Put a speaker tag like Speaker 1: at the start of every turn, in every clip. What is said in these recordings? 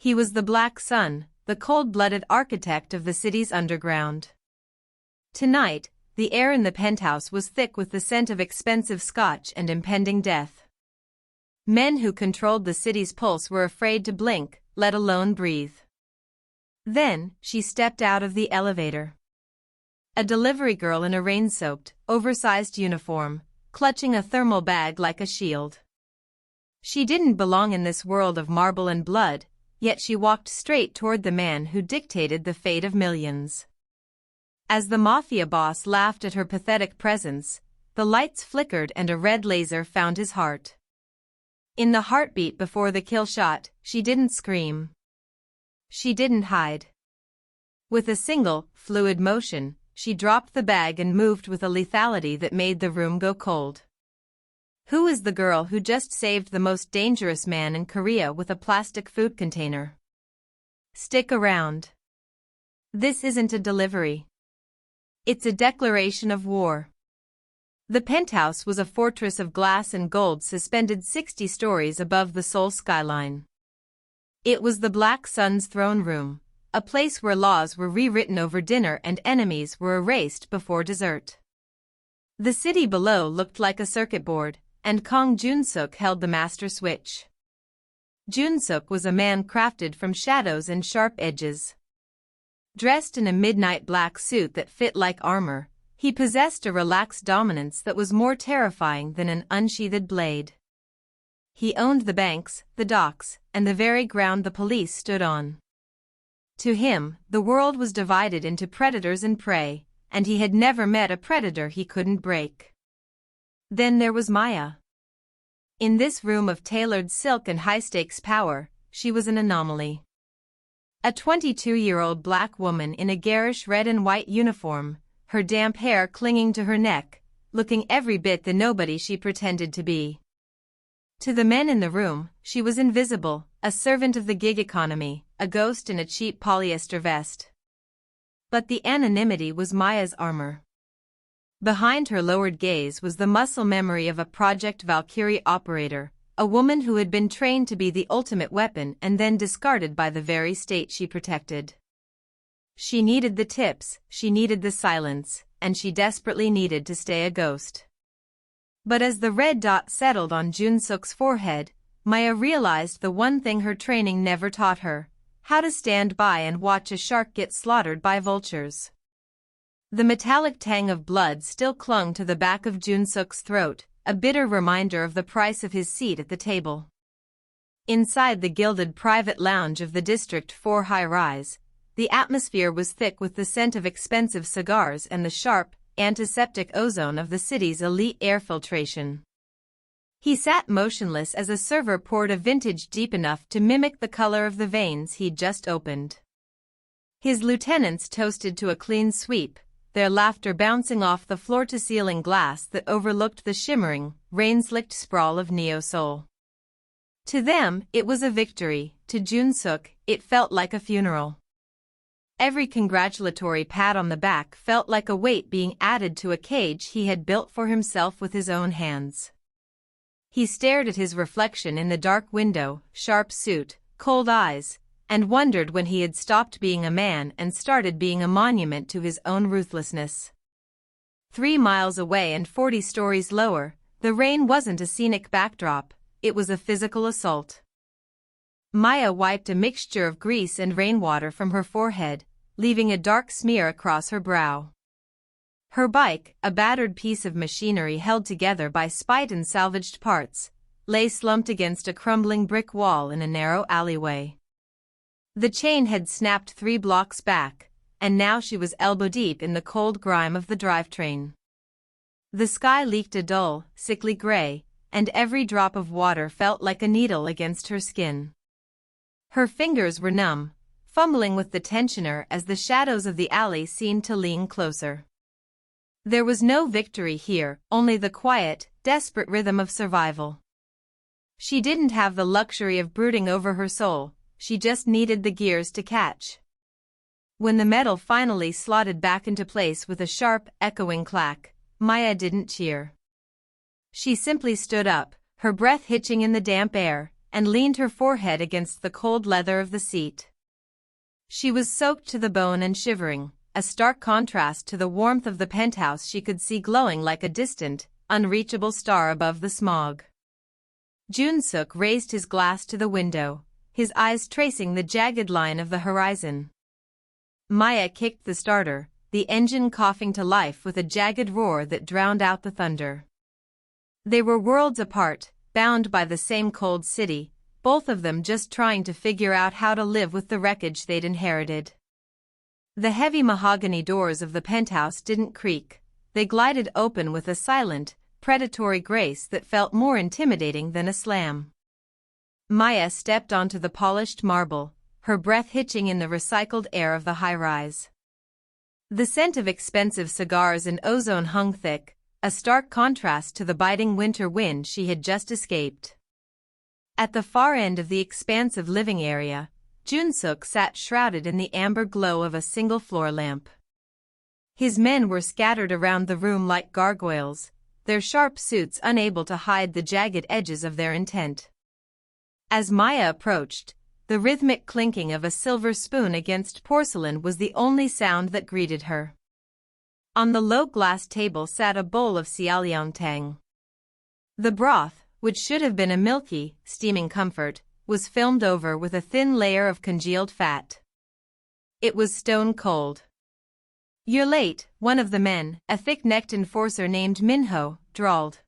Speaker 1: He was the Black Sun, the cold-blooded architect of the city's underground. Tonight, the air in the penthouse was thick with the scent of expensive scotch and impending death. Men who controlled the city's pulse were afraid to blink, let alone breathe. Then, she stepped out of the elevator. A delivery girl in a rain-soaked, oversized uniform, clutching a thermal bag like a shield. She didn't belong in this world of marble and blood, yet she walked straight toward the man who dictated the fate of millions. As the mafia boss laughed at her pathetic presence, the lights flickered and a red laser found his heart. In the heartbeat before the kill shot, she didn't scream. She didn't hide. With a single, fluid motion, she dropped the bag and moved with a lethality that made the room go cold. Who is the girl who just saved the most dangerous man in Korea with a plastic food container? Stick around. This isn't a delivery. It's a declaration of war. The penthouse was a fortress of glass and gold suspended 60 stories above the Seoul skyline. It was the Black Sun's throne room, a place where laws were rewritten over dinner and enemies were erased before dessert. The city below looked like a circuit board, and Kang Jun-suk held the master switch. Jun-suk was a man crafted from shadows and sharp edges. Dressed in a midnight black suit that fit like armor, he possessed a relaxed dominance that was more terrifying than an unsheathed blade. He owned the banks, the docks, and the very ground the police stood on. To him, the world was divided into predators and prey, and he had never met a predator he couldn't break. Then there was Maya. In this room of tailored silk and high-stakes power, she was an anomaly. A 22-year-old black woman in a garish red and white uniform, her damp hair clinging to her neck, looking every bit the nobody she pretended to be. To the men in the room, she was invisible, a servant of the gig economy, a ghost in a cheap polyester vest. But the anonymity was Maya's armor. Behind her lowered gaze was the muscle memory of a Project Valkyrie operator, a woman who had been trained to be the ultimate weapon and then discarded by the very state she protected. She needed the tips, she needed the silence, and she desperately needed to stay a ghost. But as the red dot settled on Jun-suk's forehead, Maya realized the one thing her training never taught her: how to stand by and watch a shark get slaughtered by vultures. The metallic tang of blood still clung to the back of Jun-suk's throat, a bitter reminder of the price of his seat at the table. Inside the gilded private lounge of the District 4 high-rise, the atmosphere was thick with the scent of expensive cigars and the sharp, antiseptic ozone of the city's elite air filtration. He sat motionless as a server poured a vintage deep enough to mimic the color of the veins he'd just opened. His lieutenants toasted to a clean sweep, their laughter bouncing off the floor-to-ceiling glass that overlooked the shimmering, rain-slicked sprawl of Neo-Seoul. To them, it was a victory. To Jun-suk, it felt like a funeral. Every congratulatory pat on the back felt like a weight being added to a cage he had built for himself with his own hands. He stared at his reflection in the dark window, sharp suit, cold eyes, and wondered when he had stopped being a man and started being a monument to his own ruthlessness. 3 miles away and 40 stories lower, the rain wasn't a scenic backdrop, it was a physical assault. Maya wiped a mixture of grease and rainwater from her forehead, leaving a dark smear across her brow. Her bike, a battered piece of machinery held together by spite and salvaged parts, lay slumped against a crumbling brick wall in a narrow alleyway. The chain had snapped 3 blocks back, and now she was elbow-deep in the cold grime of the drivetrain. The sky leaked a dull, sickly gray, and every drop of water felt like a needle against her skin. Her fingers were numb, fumbling with the tensioner as the shadows of the alley seemed to lean closer. There was no victory here, only the quiet, desperate rhythm of survival. She didn't have the luxury of brooding over her soul, she just needed the gears to catch. When the metal finally slotted back into place with a sharp, echoing clack, Maya didn't cheer. She simply stood up, her breath hitching in the damp air, and leaned her forehead against the cold leather of the seat. She was soaked to the bone and shivering, a stark contrast to the warmth of the penthouse she could see glowing like a distant, unreachable star above the smog. Jun-suk raised his glass to the window, his eyes tracing the jagged line of the horizon. Maya kicked the starter, the engine coughing to life with a jagged roar that drowned out the thunder. They were worlds apart, bound by the same cold city, both of them just trying to figure out how to live with the wreckage they'd inherited. The heavy mahogany doors of the penthouse didn't creak, they glided open with a silent, predatory grace that felt more intimidating than a slam. Maya stepped onto the polished marble, her breath hitching in the recycled air of the high-rise. The scent of expensive cigars and ozone hung thick, a stark contrast to the biting winter wind she had just escaped. At the far end of the expansive living area, Jun-suk sat shrouded in the amber glow of a single floor lamp. His men were scattered around the room like gargoyles, their sharp suits unable to hide the jagged edges of their intent. As Maya approached, the rhythmic clinking of a silver spoon against porcelain was the only sound that greeted her. On the low glass table sat a bowl of xiaoliangtang. The broth, which should have been a milky, steaming comfort, was filmed over with a thin layer of congealed fat. It was stone cold. "You're late," one of the men, a thick-necked enforcer named Minho, drawled.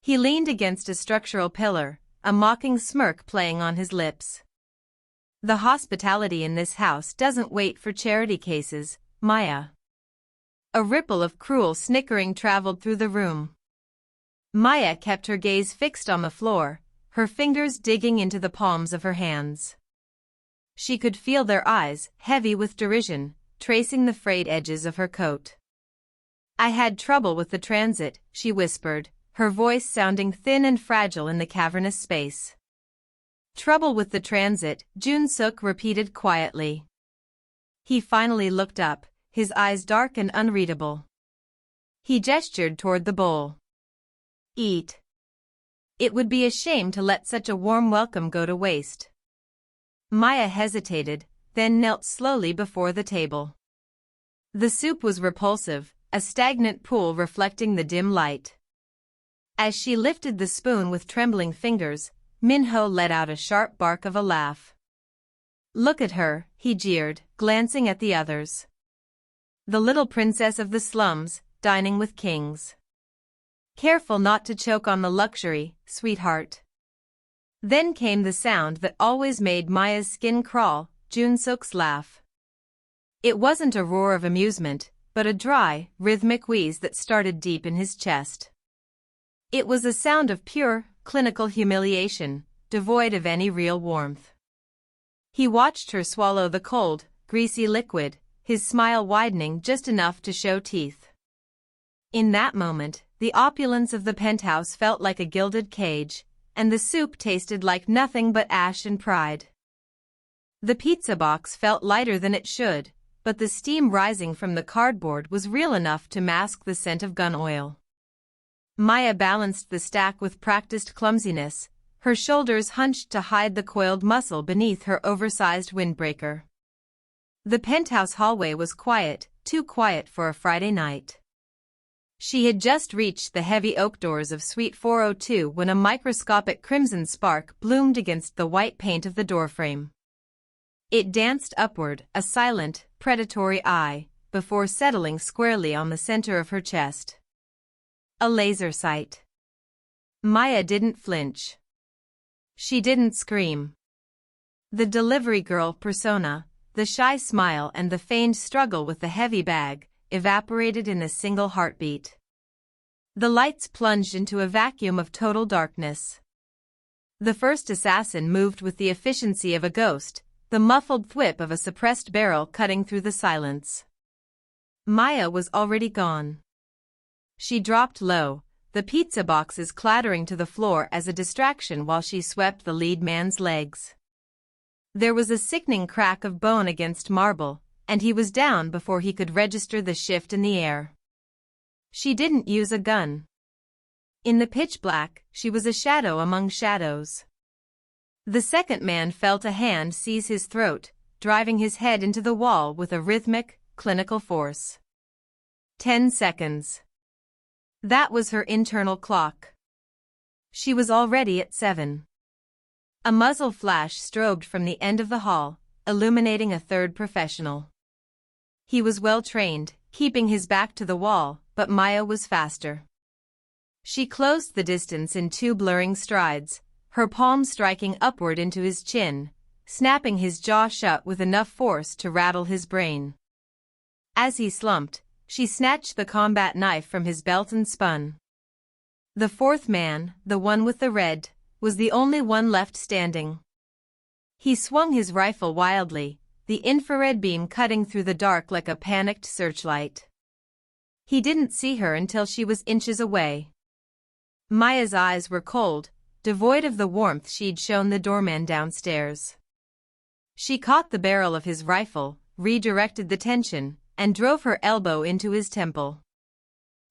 Speaker 1: He leaned against a structural pillar, a mocking smirk playing on his lips. "The hospitality in this house doesn't wait for charity cases, Maya." A ripple of cruel snickering traveled through the room. Maya kept her gaze fixed on the floor, her fingers digging into the palms of her hands. She could feel their eyes, heavy with derision, tracing the frayed edges of her coat. "I had trouble with the transit," she whispered, her voice sounding thin and fragile in the cavernous space. "Trouble with the transit," Jun-suk repeated quietly. He finally looked up, his eyes dark and unreadable. He gestured toward the bowl. "Eat. It would be a shame to let such a warm welcome go to waste." Maya hesitated, then knelt slowly before the table. The soup was repulsive, a stagnant pool reflecting the dim light. As she lifted the spoon with trembling fingers, Minho let out a sharp bark of a laugh. "Look at her," he jeered, glancing at the others. "The little princess of the slums, dining with kings. Careful not to choke on the luxury, sweetheart." Then came the sound that always made Maya's skin crawl, Jun-suk's laugh. It wasn't a roar of amusement, but a dry, rhythmic wheeze that started deep in his chest. It was a sound of pure, clinical humiliation, devoid of any real warmth. He watched her swallow the cold, greasy liquid, his smile widening just enough to show teeth. In that moment, the opulence of the penthouse felt like a gilded cage, and the soup tasted like nothing but ash and pride. The pizza box felt lighter than it should, but the steam rising from the cardboard was real enough to mask the scent of gun oil. Maya balanced the stack with practiced clumsiness, her shoulders hunched to hide the coiled muscle beneath her oversized windbreaker. The penthouse hallway was quiet, too quiet for a Friday night. She had just reached the heavy oak doors of Suite 402 when a microscopic crimson spark bloomed against the white paint of the doorframe. It danced upward, a silent, predatory eye, before settling squarely on the center of her chest. A laser sight. Maya didn't flinch. She didn't scream. The delivery girl persona, the shy smile and the feigned struggle with the heavy bag, evaporated in a single heartbeat. The lights plunged into a vacuum of total darkness. The first assassin moved with the efficiency of a ghost, the muffled thwip of a suppressed barrel cutting through the silence. Maya was already gone. She dropped low, the pizza boxes clattering to the floor as a distraction while she swept the lead man's legs. There was a sickening crack of bone against marble, and he was down before he could register the shift in the air. She didn't use a gun. In the pitch black, she was a shadow among shadows. The second man felt a hand seize his throat, driving his head into the wall with a rhythmic, clinical force. 10 seconds. That was her internal clock. She was already at 7. A muzzle flash strobed from the end of the hall, illuminating a third professional. He was well trained, keeping his back to the wall, but Maya was faster. She closed the distance in 2 blurring strides, her palm striking upward into his chin, snapping his jaw shut with enough force to rattle his brain. As he slumped, she snatched the combat knife from his belt and spun. The fourth man, the one with the red, was the only one left standing. He swung his rifle wildly, the infrared beam cutting through the dark like a panicked searchlight. He didn't see her until she was inches away. Maya's eyes were cold, devoid of the warmth she'd shown the doorman downstairs. She caught the barrel of his rifle, redirected the tension, and drove her elbow into his temple.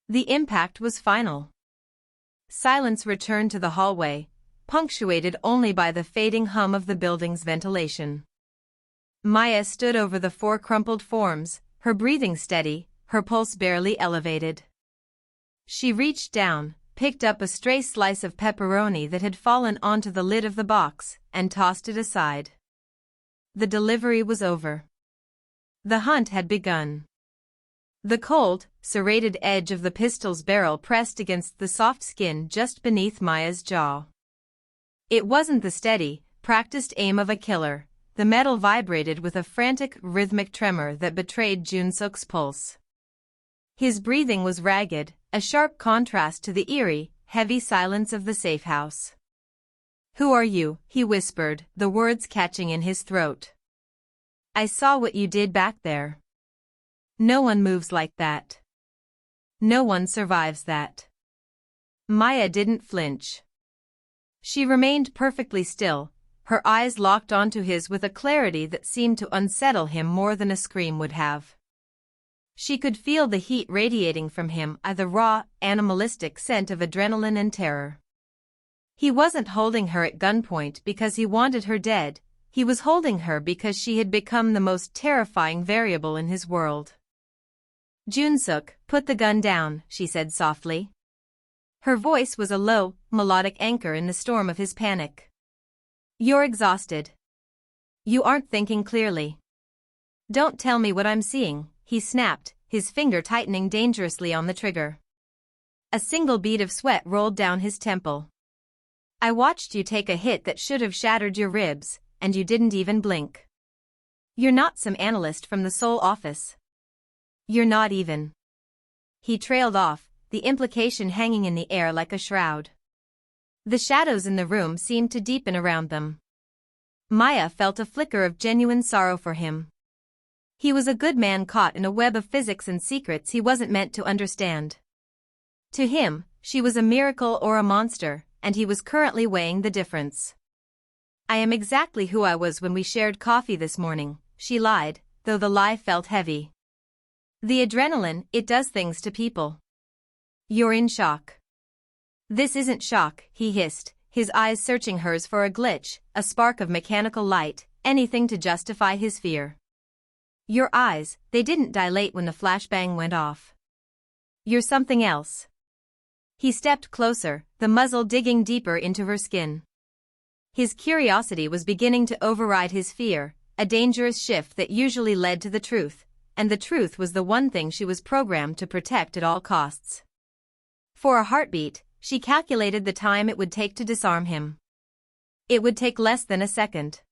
Speaker 1: The impact was final. Silence returned to the hallway, punctuated only by the fading hum of the building's ventilation. Maya stood over the 4 crumpled forms, her breathing steady, her pulse barely elevated. She reached down, picked up a stray slice of pepperoni that had fallen onto the lid of the box, and tossed it aside. The delivery was over. The hunt had begun. The cold, serrated edge of the pistol's barrel pressed against the soft skin just beneath Maya's jaw. It wasn't the steady, practiced aim of a killer. The metal vibrated with a frantic, rhythmic tremor that betrayed Jun-suk's pulse. His breathing was ragged, a sharp contrast to the eerie, heavy silence of the safe house. "Who are you?" he whispered, the words catching in his throat. "I saw what you did back there. No one moves like that. No one survives that." Maya didn't flinch. She remained perfectly still, her eyes locked onto his with a clarity that seemed to unsettle him more than a scream would have. She could feel the heat radiating from him, the raw, animalistic scent of adrenaline and terror. He wasn't holding her at gunpoint because he wanted her dead, he was holding her because she had become the most terrifying variable in his world. "Jun-suk, put the gun down," she said softly. Her voice was a low, melodic anchor in the storm of his panic. "You're exhausted. You aren't thinking clearly. Don't tell me what I'm seeing," he snapped, his finger tightening dangerously on the trigger. A single bead of sweat rolled down his temple. "I watched you take a hit that should have shattered your ribs, and you didn't even blink. You're not some analyst from the Seoul office. You're not even." He trailed off, the implication hanging in the air like a shroud. The shadows in the room seemed to deepen around them. Maya felt a flicker of genuine sorrow for him. He was a good man caught in a web of physics and secrets he wasn't meant to understand. To him, she was a miracle or a monster, and he was currently weighing the difference. "I am exactly who I was when we shared coffee this morning," she lied, though the lie felt heavy. "The adrenaline, it does things to people. You're in shock." "This isn't shock," he hissed, his eyes searching hers for a glitch, a spark of mechanical light, anything to justify his fear. "Your eyes, they didn't dilate when the flashbang went off. You're something else." He stepped closer, the muzzle digging deeper into her skin. His curiosity was beginning to override his fear, a dangerous shift that usually led to the truth, and the truth was the one thing she was programmed to protect at all costs. For a heartbeat, she calculated the time it would take to disarm him. It would take less than a second.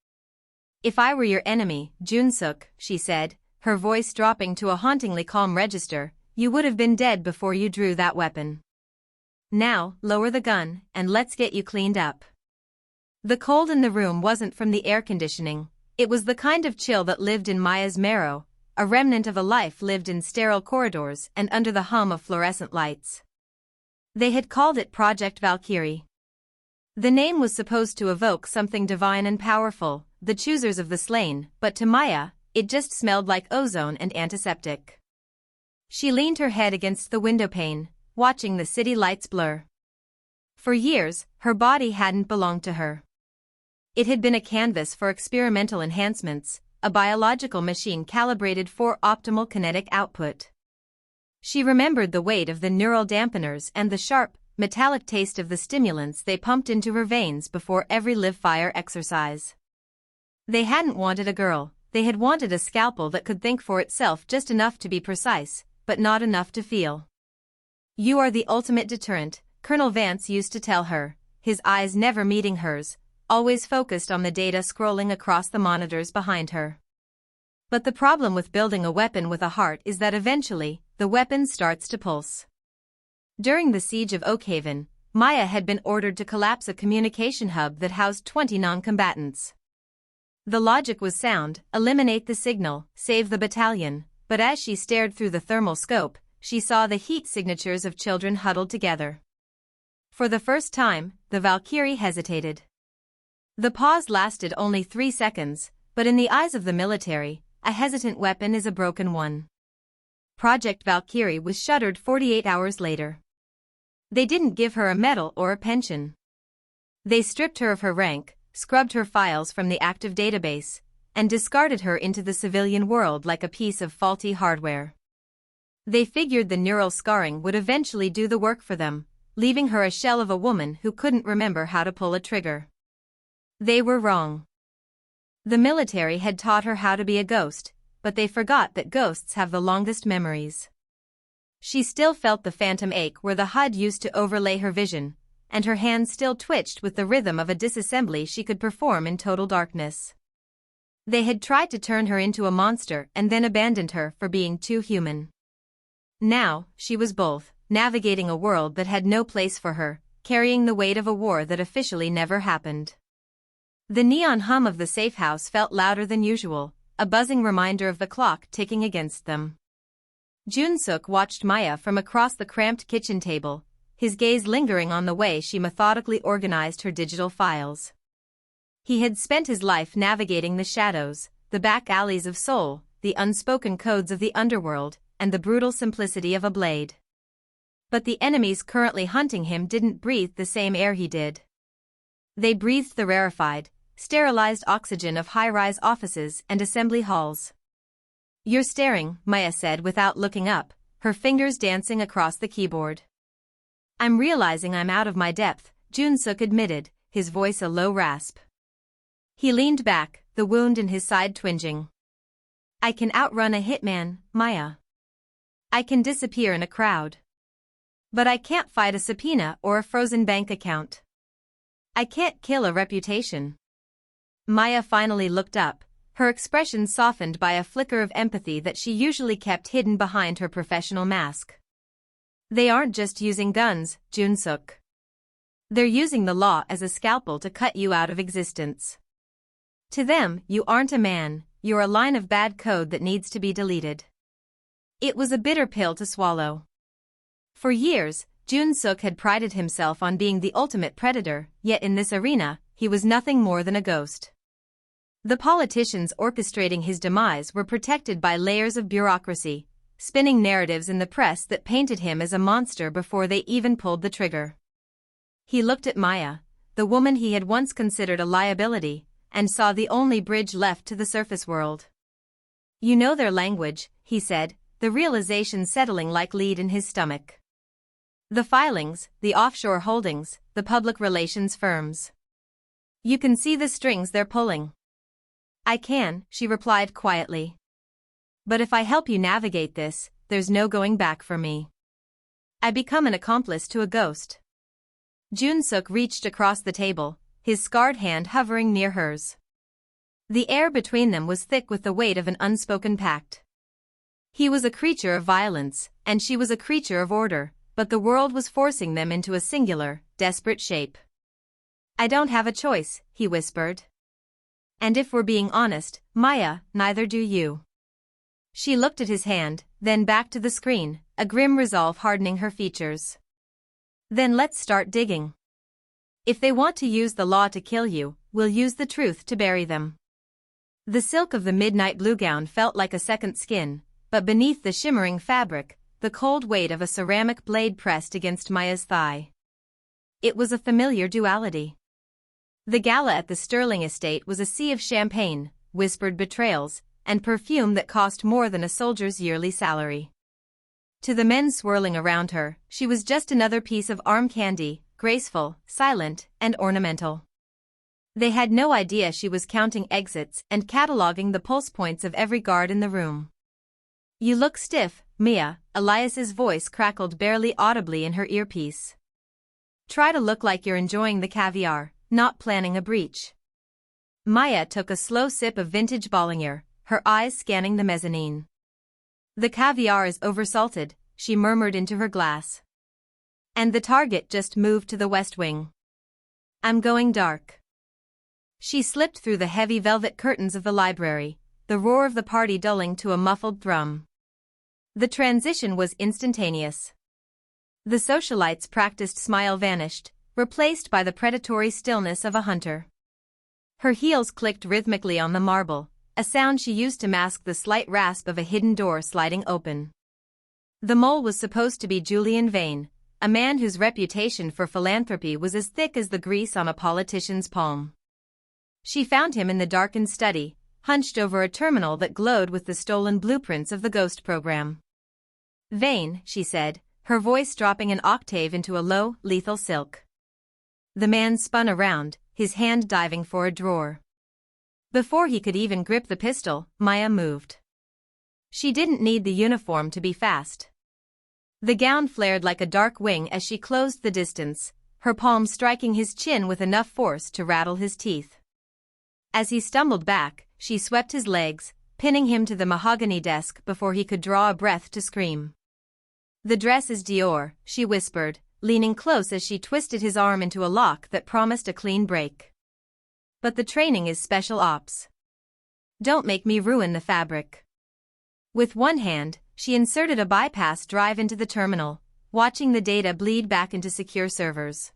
Speaker 1: "If I were your enemy, Jun-suk," she said, her voice dropping to a hauntingly calm register, "you would have been dead before you drew that weapon. Now, lower the gun, and let's get you cleaned up." The cold in the room wasn't from the air conditioning, it was the kind of chill that lived in Maya's marrow, a remnant of a life lived in sterile corridors and under the hum of fluorescent lights. They had called it Project Valkyrie. The name was supposed to evoke something divine and powerful, the choosers of the slain, but to Maya, it just smelled like ozone and antiseptic. She leaned her head against the windowpane, watching the city lights blur. For years, her body hadn't belonged to her. It had been a canvas for experimental enhancements, a biological machine calibrated for optimal kinetic output. She remembered the weight of the neural dampeners and the sharp, metallic taste of the stimulants they pumped into her veins before every live-fire exercise. They hadn't wanted a girl, they had wanted a scalpel that could think for itself just enough to be precise, but not enough to feel. "You are the ultimate deterrent," Colonel Vance used to tell her, his eyes never meeting hers, always focused on the data scrolling across the monitors behind her. But the problem with building a weapon with a heart is that eventually, the weapon starts to pulse. During the siege of Oakhaven, Maya had been ordered to collapse a communication hub that housed 20 non-combatants. The logic was sound: eliminate the signal, save the battalion, but as she stared through the thermal scope, she saw the heat signatures of children huddled together. For the first time, the Valkyrie hesitated. The pause lasted only 3 seconds, but in the eyes of the military, a hesitant weapon is a broken one. Project Valkyrie was shuttered 48 hours later. They didn't give her a medal or a pension. They stripped her of her rank, scrubbed her files from the active database, and discarded her into the civilian world like a piece of faulty hardware. They figured the neural scarring would eventually do the work for them, leaving her a shell of a woman who couldn't remember how to pull a trigger. They were wrong. The military had taught her how to be a ghost, but they forgot that ghosts have the longest memories. She still felt the phantom ache where the HUD used to overlay her vision, and her hands still twitched with the rhythm of a disassembly she could perform in total darkness. They had tried to turn her into a monster and then abandoned her for being too human. Now, she was both, navigating a world that had no place for her, carrying the weight of a war that officially never happened. The neon hum of the safe house felt louder than usual, a buzzing reminder of the clock ticking against them. Jun-suk watched Maya from across the cramped kitchen table, his gaze lingering on the way she methodically organized her digital files. He had spent his life navigating the shadows, the back alleys of Seoul, the unspoken codes of the underworld, and the brutal simplicity of a blade. But the enemies currently hunting him didn't breathe the same air he did. They breathed the rarefied, sterilized oxygen of high-rise offices and assembly halls. "You're staring," Maya said without looking up, her fingers dancing across the keyboard. "I'm realizing I'm out of my depth," Jun-suk admitted, his voice a low rasp. He leaned back, the wound in his side twinging. "I can outrun a hitman, Maya. I can disappear in a crowd. But I can't fight a subpoena or a frozen bank account. I can't kill a reputation." Maya finally looked up, her expression softened by a flicker of empathy that she usually kept hidden behind her professional mask. "They aren't just using guns, Jun-suk. They're using the law as a scalpel to cut you out of existence. To them, you aren't a man, you're a line of bad code that needs to be deleted." It was a bitter pill to swallow. For years, Jun-suk had prided himself on being the ultimate predator, yet in this arena, he was nothing more than a ghost. The politicians orchestrating his demise were protected by layers of bureaucracy, spinning narratives in the press that painted him as a monster before they even pulled the trigger. He looked at Maya, the woman he had once considered a liability, and saw the only bridge left to the surface world. "You know their language," he said, the realization settling like lead in his stomach. "The filings, the offshore holdings, the public relations firms. You can see the strings they're pulling." "I can," she replied quietly. "But if I help you navigate this, there's no going back for me. I become an accomplice to a ghost." Jun-suk reached across the table, his scarred hand hovering near hers. The air between them was thick with the weight of an unspoken pact. He was a creature of violence, and she was a creature of order, but the world was forcing them into a singular, desperate shape. "I don't have a choice," he whispered. "And if we're being honest, Maya, neither do you." She looked at his hand, then back to the screen, a grim resolve hardening her features. "Then let's start digging. If they want to use the law to kill you, we'll use the truth to bury them." The silk of the midnight blue gown felt like a second skin, but beneath the shimmering fabric, the cold weight of a ceramic blade pressed against Maya's thigh. It was a familiar duality. The gala at the Sterling estate was a sea of champagne, whispered betrayals, and perfume that cost more than a soldier's yearly salary. To the men swirling around her, she was just another piece of arm candy, graceful, silent, and ornamental. They had no idea she was counting exits and cataloging the pulse points of every guard in the room. "You look stiff, Mia," Elias's voice crackled barely audibly in her earpiece. "Try to look like you're enjoying the caviar, not planning a breach." Maya took a slow sip of vintage Bollinger, her eyes scanning the mezzanine. "The caviar is oversalted," she murmured into her glass. "And the target just moved to the west wing. I'm going dark." She slipped through the heavy velvet curtains of the library, the roar of the party dulling to a muffled thrum. The transition was instantaneous. The socialite's practiced smile vanished, replaced by the predatory stillness of a hunter. Her heels clicked rhythmically on the marble, a sound she used to mask the slight rasp of a hidden door sliding open. The mole was supposed to be Julian Vane, a man whose reputation for philanthropy was as thick as the grease on a politician's palm. She found him in the darkened study, hunched over a terminal that glowed with the stolen blueprints of the Ghost program. "Vane," she said, her voice dropping an octave into a low, lethal silk. The man spun around, his hand diving for a drawer. Before he could even grip the pistol, Maya moved. She didn't need the uniform to be fast. The gown flared like a dark wing as she closed the distance, her palm striking his chin with enough force to rattle his teeth. As he stumbled back, she swept his legs, pinning him to the mahogany desk before he could draw a breath to scream. "The dress is Dior," she whispered, leaning close as she twisted his arm into a lock that promised a clean break. "But the training is special ops. Don't make me ruin the fabric." With one hand, she inserted a bypass drive into the terminal, watching the data bleed back into secure servers.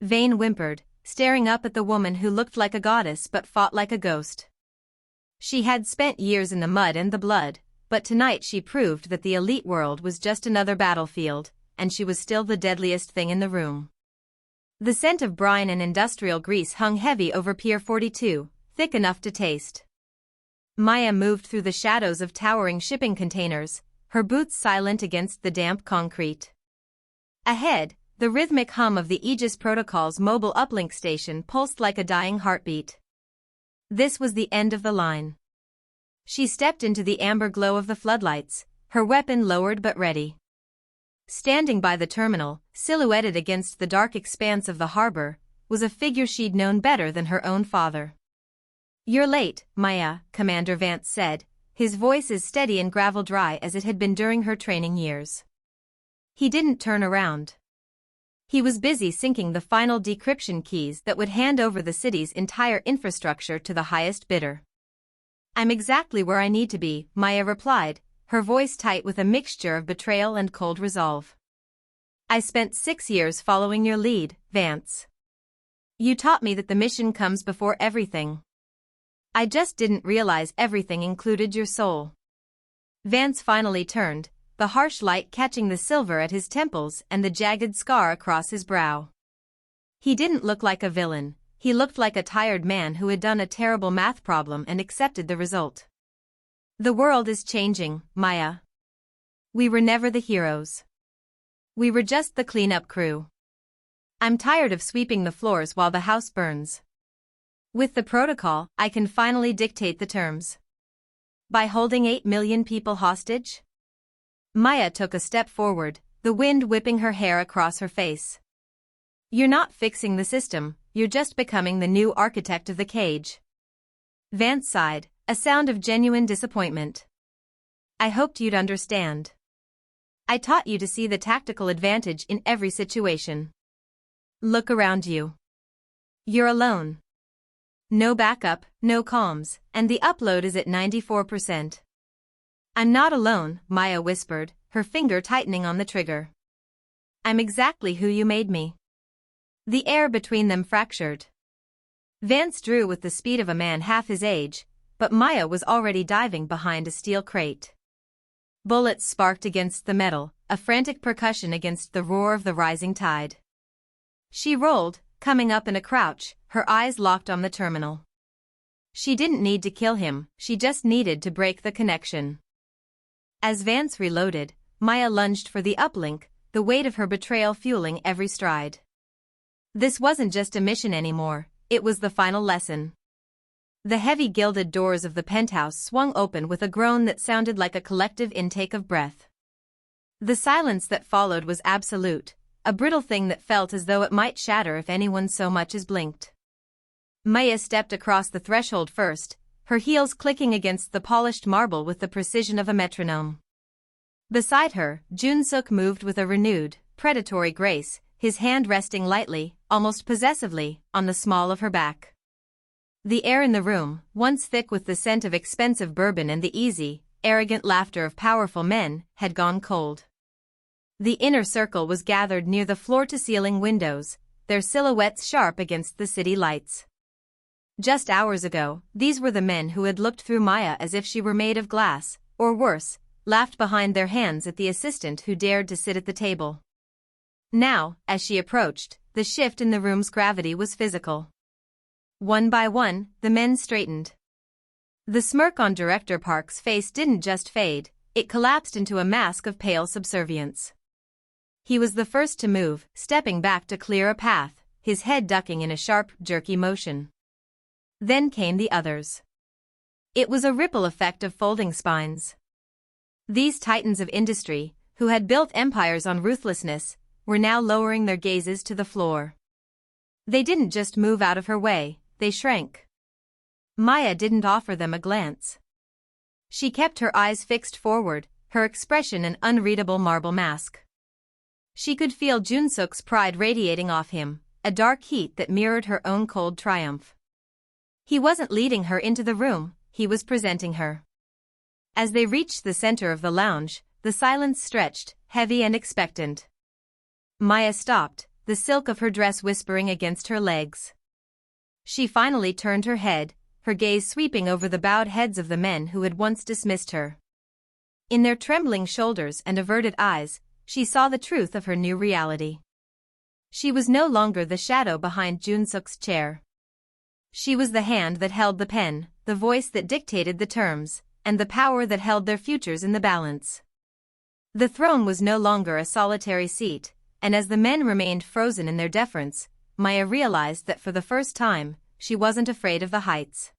Speaker 1: Vane whimpered, staring up at the woman who looked like a goddess but fought like a ghost. She had spent years in the mud and the blood, but tonight she proved that the elite world was just another battlefield, and she was still the deadliest thing in the room. The scent of brine and industrial grease hung heavy over Pier 42, thick enough to taste. Maya moved through the shadows of towering shipping containers, her boots silent against the damp concrete. Ahead, the rhythmic hum of the Aegis Protocol's mobile uplink station pulsed like a dying heartbeat. This was the end of the line. She stepped into the amber glow of the floodlights, her weapon lowered but ready. Standing by the terminal, silhouetted against the dark expanse of the harbor, was a figure she'd known better than her own father. "You're late, Maya," Commander Vance said, his voice as steady and gravel-dry as it had been during her training years. He didn't turn around. He was busy syncing the final decryption keys that would hand over the city's entire infrastructure to the highest bidder. "I'm exactly where I need to be," Maya replied, her voice tight with a mixture of betrayal and cold resolve. "I spent 6 years following your lead, Vance. You taught me that the mission comes before everything. I just didn't realize everything included your soul." Vance finally turned, the harsh light catching the silver at his temples and the jagged scar across his brow. He didn't look like a villain, he looked like a tired man who had done a terrible math problem and accepted the result. "The world is changing, Maya. We were never the heroes. We were just the cleanup crew. I'm tired of sweeping the floors while the house burns. With the protocol, I can finally dictate the terms. By holding 8 million people hostage?" Maya took a step forward, the wind whipping her hair across her face. "You're not fixing the system, you're just becoming the new architect of the cage." Vance sighed, a sound of genuine disappointment. "I hoped you'd understand. I taught you to see the tactical advantage in every situation. Look around you. You're alone. No backup, no comms, and the upload is at 94%. "I'm not alone," Maya whispered, her finger tightening on the trigger. "I'm exactly who you made me." The air between them fractured. Vance drew with the speed of a man half his age, but Maya was already diving behind a steel crate. Bullets sparked against the metal, a frantic percussion against the roar of the rising tide. She rolled, coming up in a crouch, her eyes locked on the terminal. She didn't need to kill him, she just needed to break the connection. As Vance reloaded, Maya lunged for the uplink, the weight of her betrayal fueling every stride. This wasn't just a mission anymore, it was the final lesson. The heavy gilded doors of the penthouse swung open with a groan that sounded like a collective intake of breath. The silence that followed was absolute, a brittle thing that felt as though it might shatter if anyone so much as blinked. Maya stepped across the threshold first, her heels clicking against the polished marble with the precision of a metronome. Beside her, Jun-suk moved with a renewed, predatory grace, his hand resting lightly, almost possessively, on the small of her back. The air in the room, once thick with the scent of expensive bourbon and the easy, arrogant laughter of powerful men, had gone cold. The inner circle was gathered near the floor-to-ceiling windows, their silhouettes sharp against the city lights. Just hours ago, these were the men who had looked through Maya as if she were made of glass, or worse, laughed behind their hands at the assistant who dared to sit at the table. Now, as she approached, the shift in the room's gravity was physical. One by one, the men straightened. The smirk on Director Park's face didn't just fade, it collapsed into a mask of pale subservience. He was the first to move, stepping back to clear a path, his head ducking in a sharp, jerky motion. Then came the others. It was a ripple effect of folding spines. These titans of industry, who had built empires on ruthlessness, were now lowering their gazes to the floor. They didn't just move out of her way, they shrank. Maya didn't offer them a glance. She kept her eyes fixed forward, her expression an unreadable marble mask. She could feel Jun-suk's pride radiating off him, a dark heat that mirrored her own cold triumph. He wasn't leading her into the room, he was presenting her. As they reached the center of the lounge, the silence stretched, heavy and expectant. Maya stopped, the silk of her dress whispering against her legs. She finally turned her head, her gaze sweeping over the bowed heads of the men who had once dismissed her. In their trembling shoulders and averted eyes, she saw the truth of her new reality. She was no longer the shadow behind Jun-suk's chair. She was the hand that held the pen, the voice that dictated the terms, and the power that held their futures in the balance. The throne was no longer a solitary seat, and as the men remained frozen in their deference, Maya realized that for the first time, she wasn't afraid of the heights.